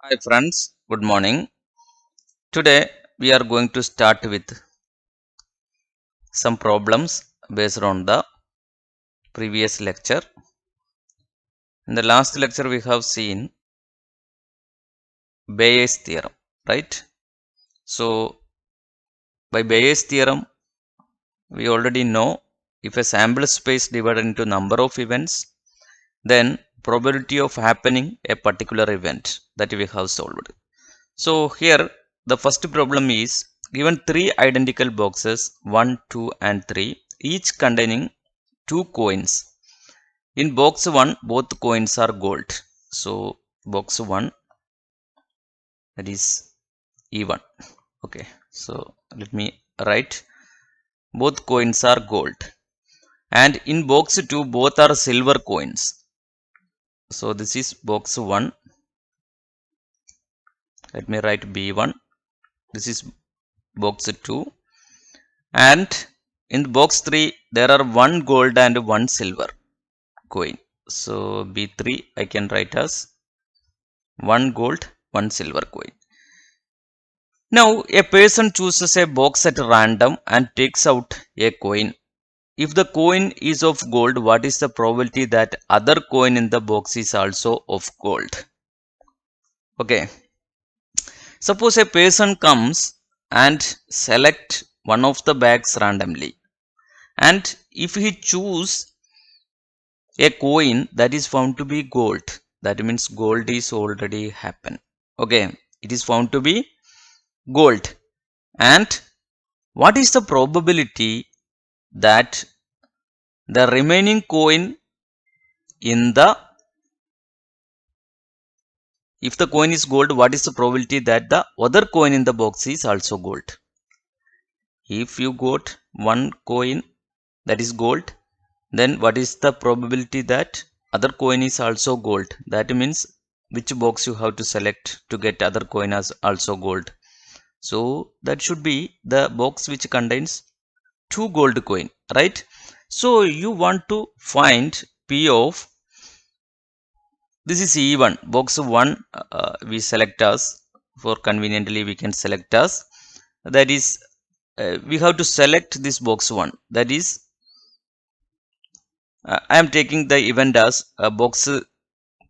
Hi friends, good morning. Today we are going to start with some problems based on the previous lecture. In the last lecture we have seen Bayes theorem, right? So by Bayes theorem we already know if a sample space divided into number of events, then probability of happening a particular event that we have solved. So here the first problem is given three identical boxes 1, 2 and 3 each containing two coins. In box 1 both coins are gold. So box 1 that is E1. Okay, so let me write both coins are gold, and in box 2 both are silver coins. So this is box 1. Let me write B1. This is box 2, and in box 3 there are one gold and one silver coin. So B3 I can write as one gold, one silver coin. Now a person chooses a box at random and takes out a coin. If the coin is of gold, what is the probability that other coin in the box is also of gold? Okay. Suppose a person comes and select one of the bags randomly, and if he choose a coin that is found to be gold, that means gold is already happened. Okay, it is found to be gold, and what is the probability that the remaining coin in the, if the coin is gold, what is the probability that the other coin in the box is also gold? If you got one coin that is gold, then what is the probability that other coin is also gold? That means which box you have to select to get other coin as also gold. So that should be the box which contains two gold coin, right? So you want to find P of, this is E1, box 1 we select as, for conveniently we can select as, that is we have to select this box 1, that is I am taking the event as box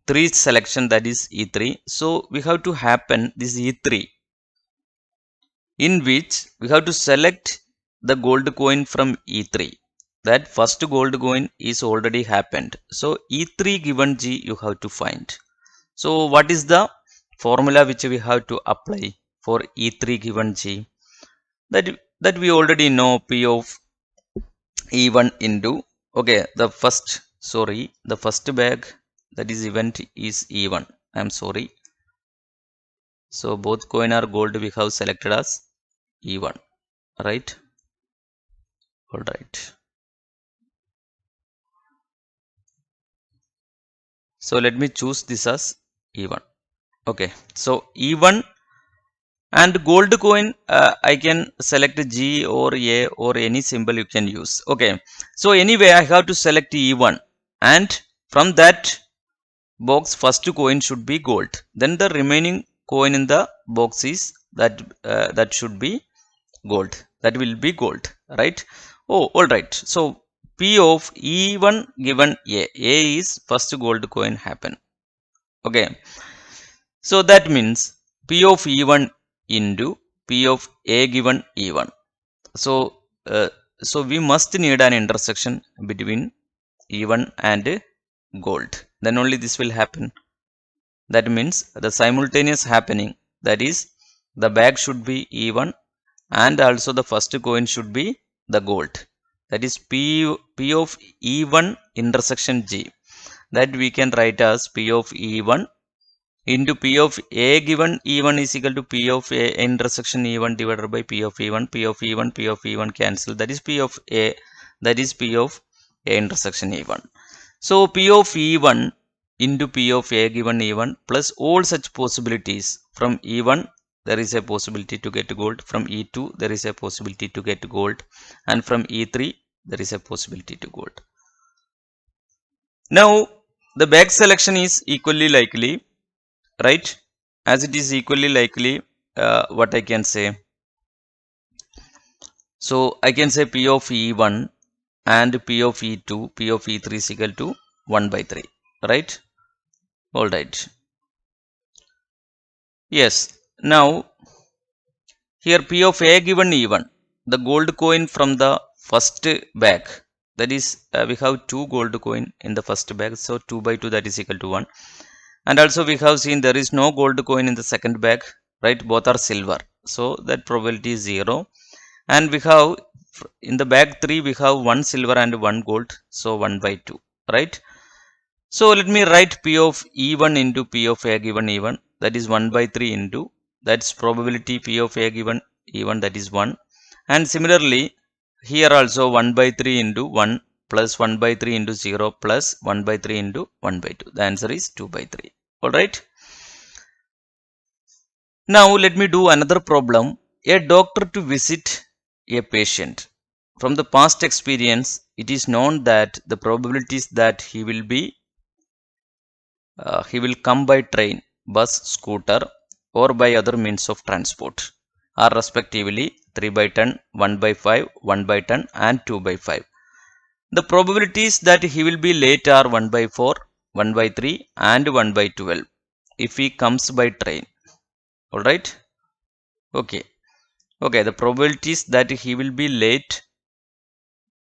3 selection, that is E3. So we have to happen this E3 in which we have to select the gold coin from E3. That first gold coin is already happened. So E3 given G you have to find. So what is the formula which we have to apply for E3 given G? That we already know P of E1 into, okay, the first bag, that is event is E1. I am sorry. So both coin are gold, we have selected as E1, right? All right. So let me choose this as E1. Okay. So E1 and gold coin, I can select G or A or any symbol you can use. Okay. So anyway, I have to select E1, and from that box first coin should be gold. Then the remaining coin in the box is that should be gold. That will be gold, right? Oh, all right. So P of E1 given A. A is first gold coin happen. Okay. So that means P of E1 into P of A given E1. So so we must need an intersection between E1 and gold. Then only this will happen. That means the simultaneous happening, that is the bag should be E1 and also the first coin should be the gold. That is P of E1 intersection G. That we can write as P of E1 into P of A given E1 is equal to P of A intersection E1 divided by P of E1. P of E1, P of E1 cancel. That is P of A. That is P of A intersection E1. So P of E1 into P of A given E1 plus all such possibilities. From E1 there is a possibility to get gold, from E2 there is a possibility to get gold, and from E3 there is a possibility to gold. Now the bag selection is equally likely, right? as it is equally likely, what I can say. So I can say P of E1 and P of E2, P of E3 is equal to 1 by 3, right? All right. Yes. Now here P of A given E1, the gold coin from the first bag. That is, we have 2 gold coin in the first bag. So 2 by 2, that is equal to 1. And also we have seen there is no gold coin in the second bag, right? Both are silver. So that probability is 0. And we have in the bag 3 we have 1 silver and 1 gold. So 1 by 2, right? So let me write P of E1 into P of A given E1, that is 1 by 3 into, that's probability P of A given E1, that is 1. And similarly here also 1 by 3 into 1 plus 1 by 3 into 0 plus 1 by 3 into 1 by 2. The answer is 2 by 3. Alright. Now let me do another problem. A doctor to visit a patient. From the past experience, it is known that the probabilities that he will come by train, bus, scooter or by other means of transport are respectively 3 by 10, 1 by 5, 1 by 10 and 2 by 5. The probabilities that he will be late are 1 by 4, 1 by 3 and 1 by 12 if he comes by train. Alright. Okay. The probabilities that he will be late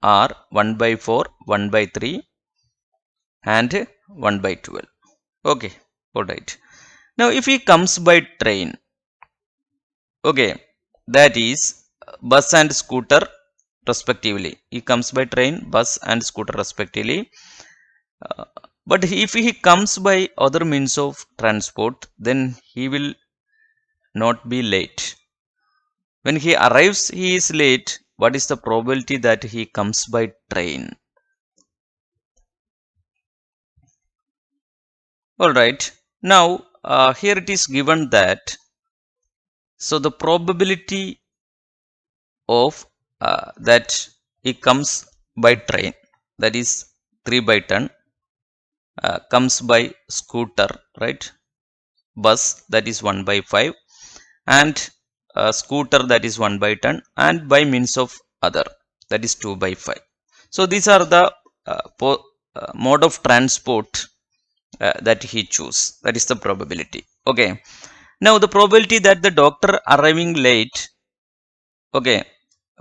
are 1 by 4, 1 by 3 and 1 by 12. Okay. Alright. Now if he comes by train, okay, that is bus and scooter respectively. He comes by train, bus and scooter respectively. But if he comes by other means of transport, then he will not be late. When he arrives, he is late. What is the probability that he comes by train? Alright. Now, here it is given that, so the probability of that he comes by train, that is 3 by 10, comes by scooter, right? Bus, that is 1 by 5, and scooter, that is 1 by 10, and by means of other, that is 2 by 5. So these are the mode of transport that he choose, that is the probability. Okay, now the probability that the doctor arriving late, okay,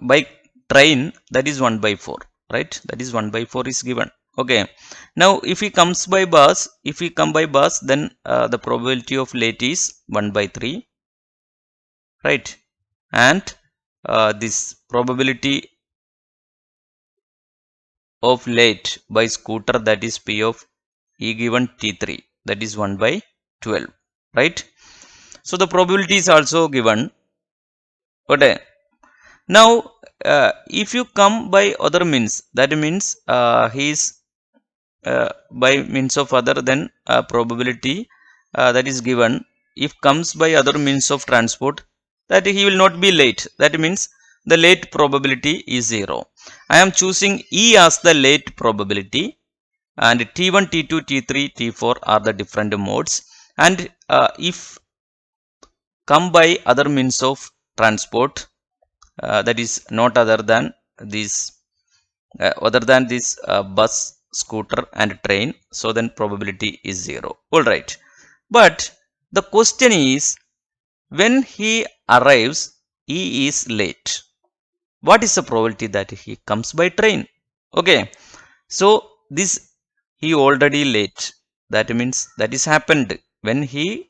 by train, that is 1 by 4, right? That is 1 by 4 is given. Okay, now if he comes by bus, if he come by bus, then the probability of late is 1 by 3, right? And this probability of late by scooter, that is P of E given T3, that is 1 by 12, right? So the probability is also given. Okay, now if you come by other means, that means he is by means of other, then probability that is given. If comes by other means of transport, that he will not be late. That means the late probability is 0. I am choosing E as the late probability, and T1, T2, T3, T4 are the different modes. And if come by other means of transport, that is not other than this bus, scooter and train, so then probability is 0. Alright, but the question is, when he arrives, he is late. What is the probability that he comes by train? Okay, so this he already late, that means that is happened. When he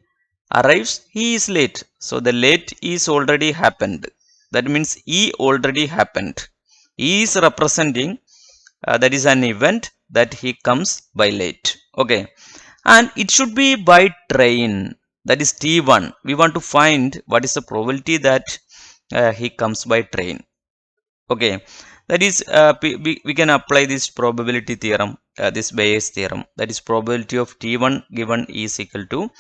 arrives, he is late, so the late is already happened. That means E already happened. E is representing that is an event that he comes by late. Okay, and it should be by train, that is T1. We want to find what is the probability that he comes by train. Okay, that is we can apply this probability theorem, this Bayes theorem, that is probability of T1 given E is equal to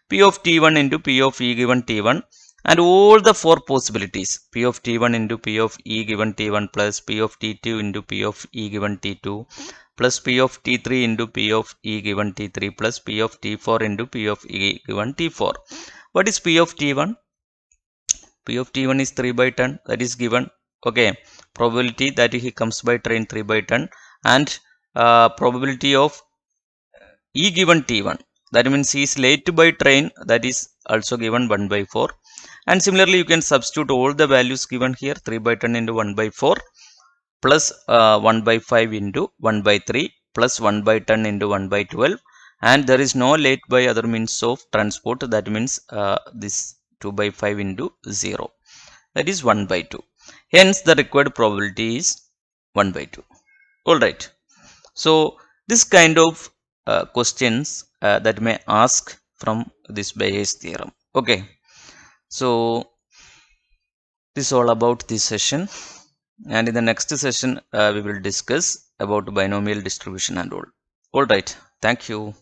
P of T1 into P of E given T1, and all the 4 possibilities, P of T1 into P of E given T1 plus P of T2 into P of E given T2 plus P of T3 into P of E given T3 plus P of T4 into P of E given T4. What is P of T1? P of T1 is 3 by 10, that is given. Okay, probability that he comes by train 3 by 10, and probability of E given T1, that means he is late by train, that is also given 1 by 4. And similarly you can substitute all the values given here, 3 by 10 into 1 by 4 plus 1 by 5 into 1 by 3 plus 1 by 10 into 1 by 12, and there is no late by other means of transport, that means this 2 by 5 into 0, that is 1 by 2. Hence the required probability is 1 by 2. Alright, so this kind of questions that may ask from this Bayes theorem. Okay, so this is all about this session, and in the next session we will discuss about binomial distribution and all. Alright, thank you.